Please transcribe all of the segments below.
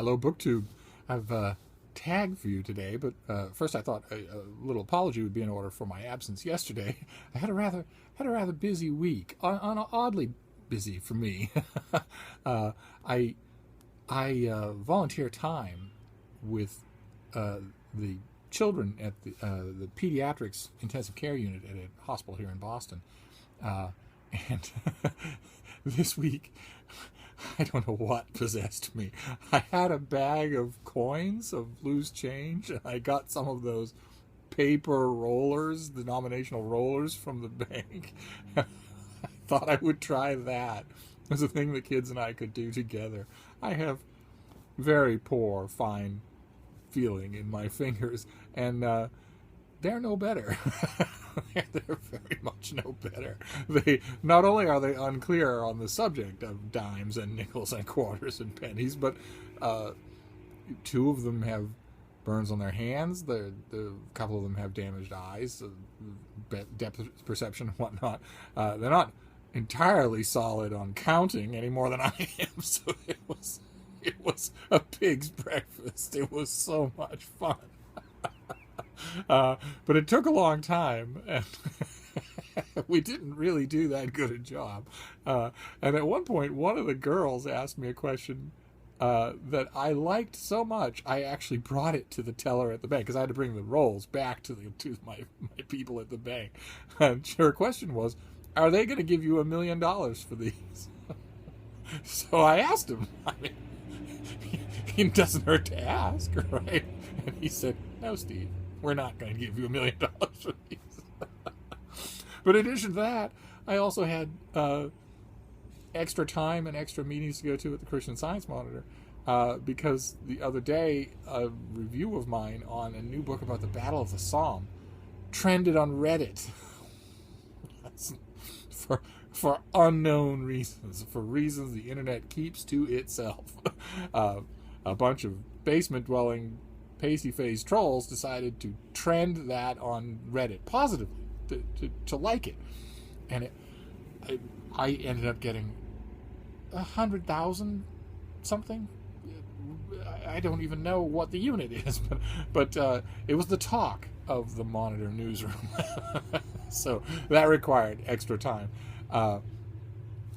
Hello, BookTube. I've tag for you today, but first I thought a little apology would be in order for my absence yesterday. I had a rather busy week, oddly busy for me. uh, I volunteer time with the children at the pediatrics intensive care unit at a hospital here in Boston, and this week. I don't know what possessed me. I had a bag of coins, of loose change, and I got some of those paper rollers, denominational rollers from the bank. I thought I would try that as a thing the kids and I could do together. I have very poor fine feeling in my fingers, and they're no better. They're very much no better. They not only are they unclear on the subject of dimes and nickels and quarters and pennies, but two of them have burns on their hands. The couple of them have damaged eyes, depth perception and whatnot. They're not entirely solid on counting any more than I am. So it was a pig's breakfast. It was so much fun. But it took a long time, and we didn't really do that good a job. And at one point, one of the girls asked me a question that I liked so much, I actually brought it to the teller at the bank, because I had to bring the rolls back to my people at the bank. And her question was, are they going to give you $1 million for these? So I asked him. I mean, it doesn't hurt to ask, right? And he said, no, Steve. We're not going to give you $1 million for these. But in addition to that, I also had extra time and extra meetings to go to at the Christian Science Monitor because the other day a review of mine on a new book about the Battle of the Somme trended on Reddit for unknown reasons, for reasons the internet keeps to itself. A bunch of basement-dwelling pasty-faced trolls decided to trend that on Reddit positively, to like it, and I ended up getting 100,000 something. I don't even know what the unit is, but it was the talk of the Monitor newsroom, so that required extra time,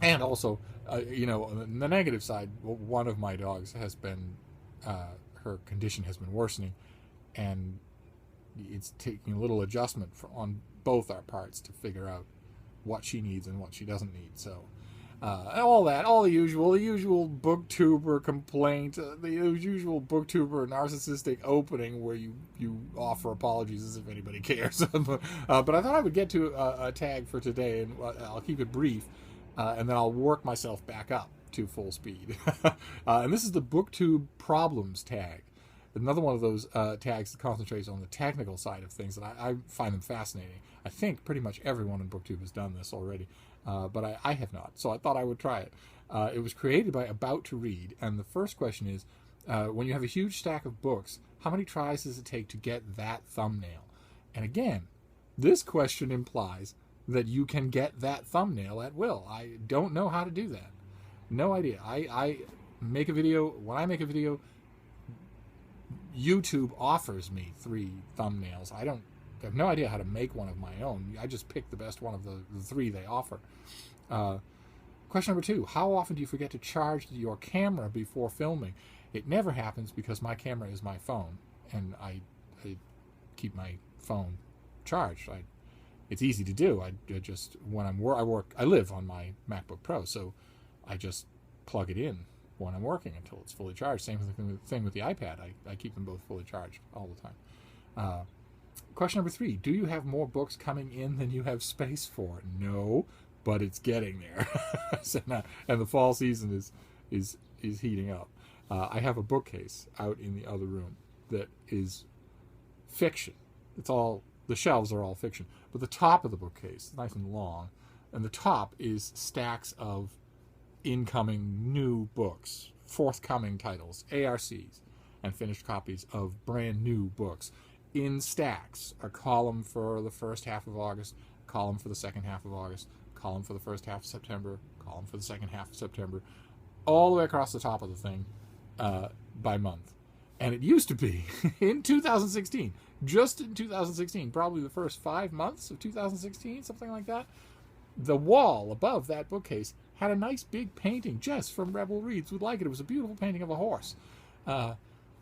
and also, on the negative side, one of my dogs has been. Her condition has been worsening, and it's taking a little adjustment on both our parts to figure out what she needs and what she doesn't need. So all the usual booktuber complaint, the usual booktuber narcissistic opening where you offer apologies as if anybody cares. But I thought I would get to a tag for today, and I'll keep it brief, and then I'll work myself back up to full speed. And this is the BookTube Problems Tag. Another one of those tags that concentrates on the technical side of things, and I find them fascinating. I think pretty much everyone in BookTube has done this already, but I have not, so I thought I would try it. It was created by About to Read, and the first question is, when you have a huge stack of books, how many tries does it take to get that thumbnail? And again, this question implies that you can get that thumbnail at will. I don't know how to do that. No idea. I make a video. When I make a video, YouTube offers me 3 thumbnails. I have no idea how to make one of my own. I just pick the best one of the 3 they offer. Question number 2, how often do you forget to charge your camera before filming? It never happens because my camera is my phone, and I keep my phone charged. It's easy to do. I just, when I live on my MacBook Pro, so I just plug it in when I'm working until it's fully charged. Same thing with the iPad. I keep them both fully charged all the time. Question number 3, do you have more books coming in than you have space for? No, but it's getting there. And the fall season is heating up. I have a bookcase out in the other room that is fiction. The shelves are all fiction, but the top of the bookcase, nice and long, and the top is stacks of incoming new books, forthcoming titles, ARCs, and finished copies of brand new books in stacks. A column for the first half of August, a column for the second half of August, a column for the first half of September, a column for the second half of September, all the way across the top of the thing. by month. And it used to be in 2016, just in 2016, probably the first 5 months of 2016, something like that. The wall above that bookcase had a nice big painting. Jess from Rebel Reads would like it. It was a beautiful painting of a horse.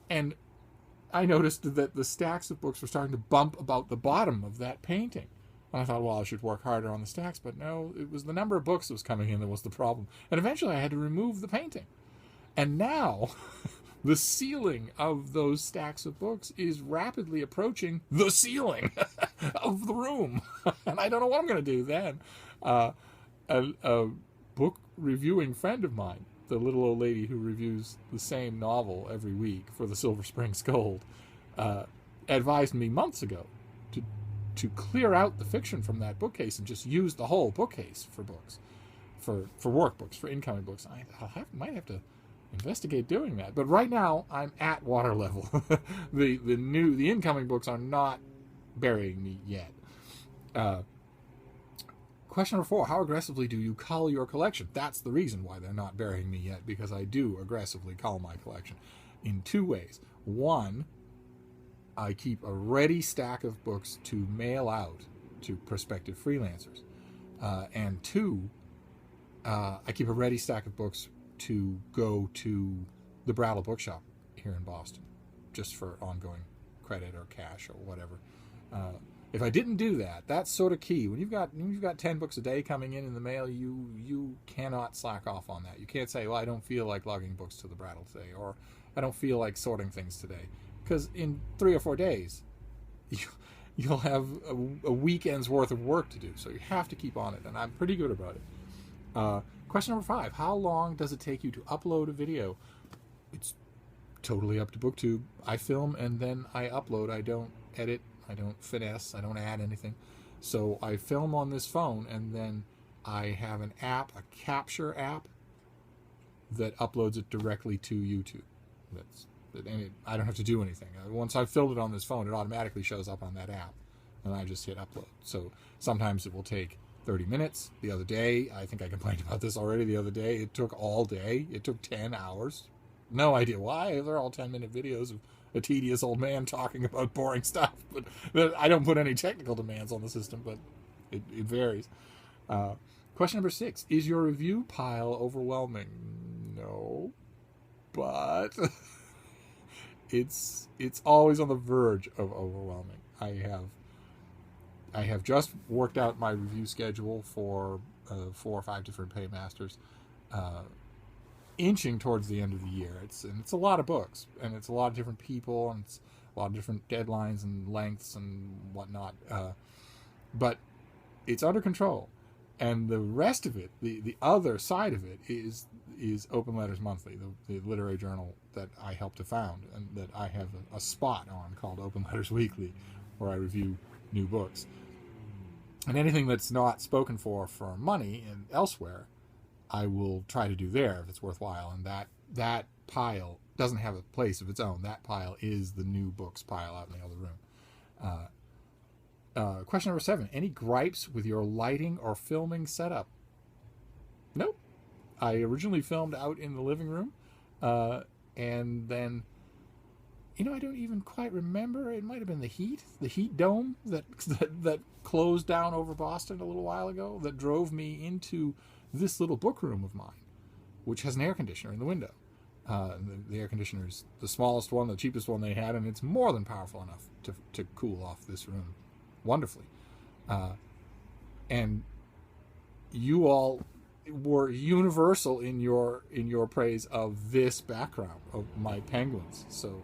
And I noticed that the stacks of books were starting to bump about the bottom of that painting. And I thought, well, I should work harder on the stacks. But no, it was the number of books that was coming in that was the problem. And eventually I had to remove the painting. And now the ceiling of those stacks of books is rapidly approaching the ceiling of the room. And I don't know what I'm going to do then. A book reviewing friend of mine, the little old lady who reviews the same novel every week for the Silver Spring Scold, advised me months ago to clear out the fiction from that bookcase and just use the whole bookcase for books, for workbooks, for incoming books. I might have to investigate doing that. But right now, I'm at water level. The incoming books are not burying me yet. Question number 4, how aggressively do you cull your collection? That's the reason why they're not burying me yet, because I do aggressively cull my collection in 2 ways. 1, I keep a ready stack of books to mail out to prospective freelancers. And 2, I keep a ready stack of books to go to the Brattle Bookshop here in Boston, just for ongoing credit or cash or whatever. If I didn't do that, that's sort of key. When you've got 10 books a day coming in the mail, you cannot slack off on that. You can't say, well, I don't feel like lugging books to the Brattle today, or I don't feel like sorting things today, because in 3 or 4 days, you'll have a weekend's worth of work to do. So you have to keep on it, and I'm pretty good about it. Question number 5, how long does it take you to upload a video? It's totally up to BookTube. I film and then I upload. I don't edit. I don't finesse. I don't add anything. So I film on this phone, and then I have an app, a capture app, that uploads it directly to YouTube. I don't have to do anything. Once I've filled it on this phone, it automatically shows up on that app, and I just hit upload. So sometimes it will take 30 minutes. The other day, I think I complained about this already the other day, it took all day. It took 10 hours. No idea why. They're all 10-minute videos of a tedious old man talking about boring stuff. But I don't put any technical demands on the system, but it varies. Question number 6, is your review pile overwhelming? No, but it's always on the verge of overwhelming. I have just worked out my review schedule for 4 or 5 different paymasters, inching towards the end of the year. It's a lot of books, and it's a lot of different people, and it's a lot of different deadlines and lengths and whatnot. But it's under control. And the rest of it, the other side of it, is Open Letters Monthly, the literary journal that I helped to found, and that I have a spot on called Open Letters Weekly, where I review new books. And anything that's not spoken for money and elsewhere, I will try to do there if it's worthwhile. And that pile doesn't have a place of its own. That pile is the new books pile out in the other room. Question number 7. Any gripes with your lighting or filming setup? Nope. I originally filmed out in the living room, and then, I don't even quite remember. It might have been the heat dome that closed down over Boston a little while ago that drove me into this little book room of mine, which has an air conditioner in the window. The air conditioner is the smallest one, the cheapest one they had, and it's more than powerful enough to cool off this room wonderfully. And you all were universal in your praise of this background of my penguins. So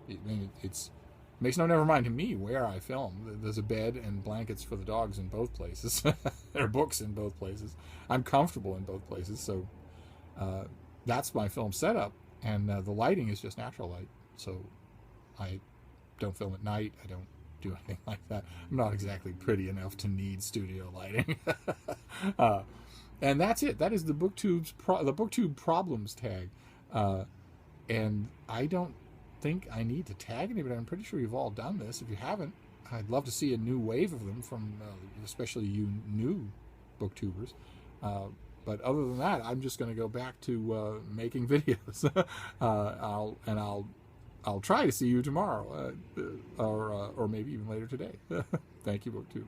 it makes no never mind to me where I film. There's a bed and blankets for the dogs in both places. There are books in both places. I'm comfortable in both places. So that's my film setup. And the lighting is just natural light. So I don't film at night. I don't do anything like that. I'm not exactly pretty enough to need studio lighting. And that's it. That is the BookTube Problems Tag. And I don't think I need to tag anybody. I'm pretty sure you've all done this. If you haven't, I'd love to see a new wave of them from especially you new booktubers. But But other than that, I'm just going to go back to making videos. I'll try to see you tomorrow, or maybe even later today. Thank you, BookTube.